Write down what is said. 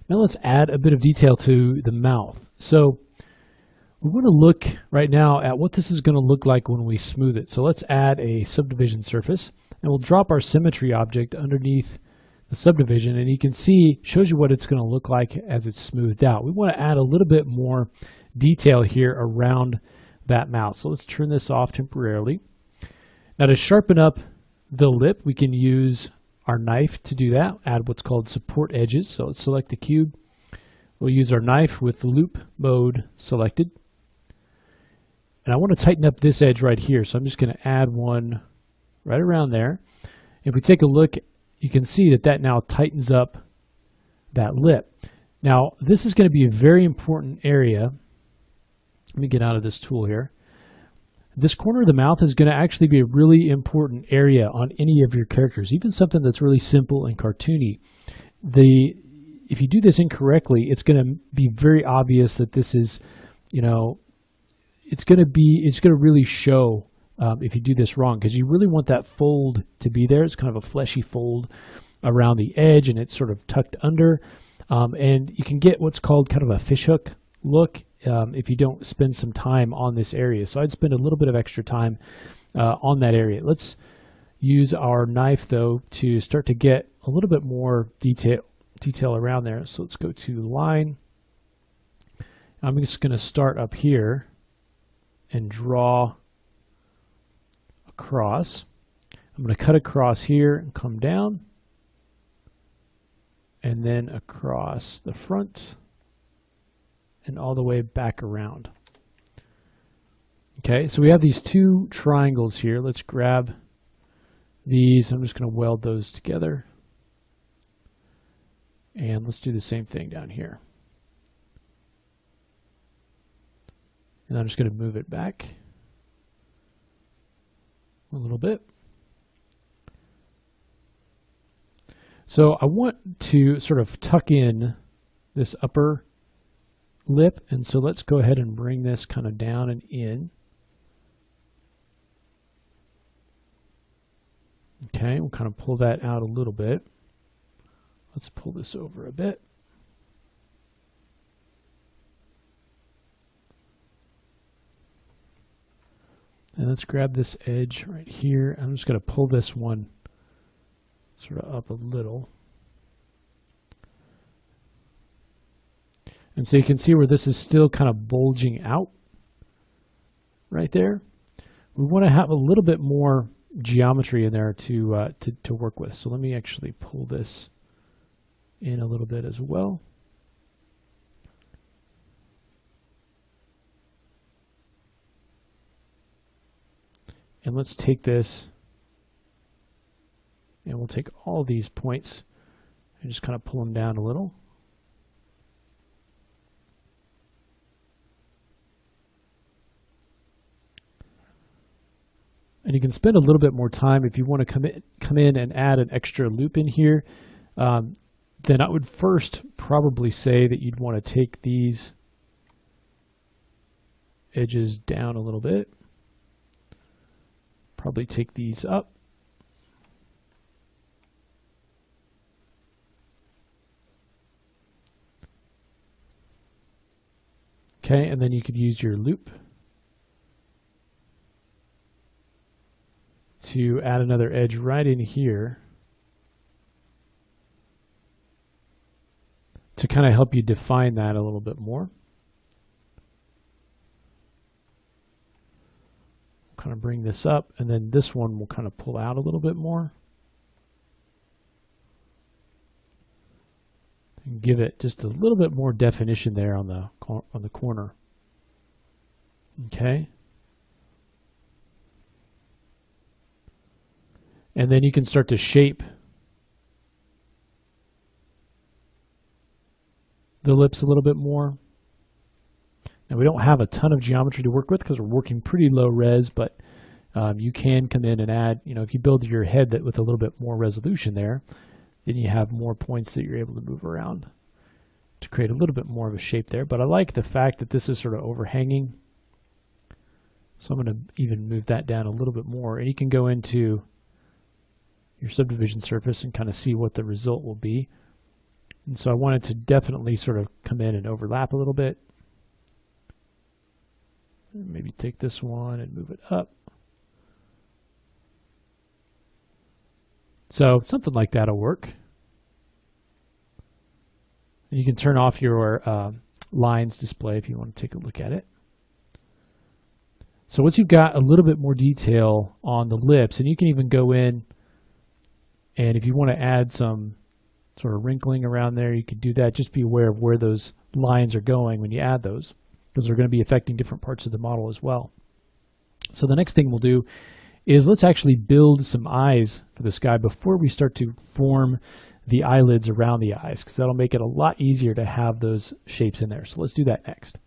Now let's add a bit of detail to the mouth. So we want to look right now at what this is going to look like when we smooth it. So let's add a subdivision surface, and we'll drop our symmetry object underneath the subdivision, and you can see, shows you what it's going to look like as it's smoothed out. We want to add a little bit more detail here around that mouth. So let's turn this off temporarily. Now to sharpen up the lip, we can use our knife to do that, add what's called support edges. So let's select the cube. We'll use our knife with the loop mode selected. And I want to tighten up this edge right here. So I'm just going to add one right around there. If we take a look, you can see that that now tightens up that lip. Now, this is going to be a very important area. Let me get out of this tool here. This corner of the mouth is going to actually be a really important area on any of your characters, even something that's really simple and cartoony. If you do this incorrectly, it's going to be very obvious that this is, it's going to really show if you do this wrong, because you really want that fold to be there. It's kind of a fleshy fold around the edge, and it's sort of tucked under. And you can get what's called kind of a fishhook look if you don't spend some time on this area. So I'd spend a little bit of extra time on that area. Let's use our knife, though, to start to get a little bit more detail around there. So let's go to line. I'm just going to start up here and draw across. I'm going to cut across here and come down, and then across the front and all the way back around. Okay, so we have these two triangles here. Let's grab these. I'm just going to weld those together. And let's do the same thing down here. And I'm just going to move it back a little bit. So I want to sort of tuck in this upper lip, and so let's go ahead and bring this kind of down and in. Okay, we'll kind of pull that out a little bit. Let's pull this over a bit. And let's grab this edge right here. I'm just going to pull this one sort of up a little. And so you can see where this is still kind of bulging out right there. We want to have a little bit more geometry in there to work with. So let me actually pull this in a little bit as well. And let's take this, and we'll take all these points and just kind of pull them down a little. And you can spend a little bit more time if you want to come in and add an extra loop in here. Then I would first probably say that you'd want to take these edges down a little bit. Probably take these up. Okay, and then you could use your loop to add another edge right in here to kind of help you define that a little bit more. Kind of bring this up, and then this one will kind of pull out a little bit more and give it just a little bit more definition there on the corner. Okay. And then you can start to shape the lips a little bit more. Now, we don't have a ton of geometry to work with because we're working pretty low res, but you can come in and add, if you build your head with a little bit more resolution there, then you have more points that you're able to move around to create a little bit more of a shape there. But I like the fact that this is sort of overhanging. So I'm going to even move that down a little bit more. And you can go into your subdivision surface and kind of see what the result will be And so I wanted to definitely sort of come in and overlap a little bit. Maybe take this one and move it up. So something like that will work. You can turn off your lines display if you want to take a look at it. So once you've got a little bit more detail on the lips, and you can even go in, and if you want to add some sort of wrinkling around there, you can do that. Just be aware of where those lines are going when you add those, because they're going to be affecting different parts of the model as well. So the next thing we'll do is let's actually build some eyes for this guy before we start to form the eyelids around the eyes, because that'll make it a lot easier to have those shapes in there. So let's do that next.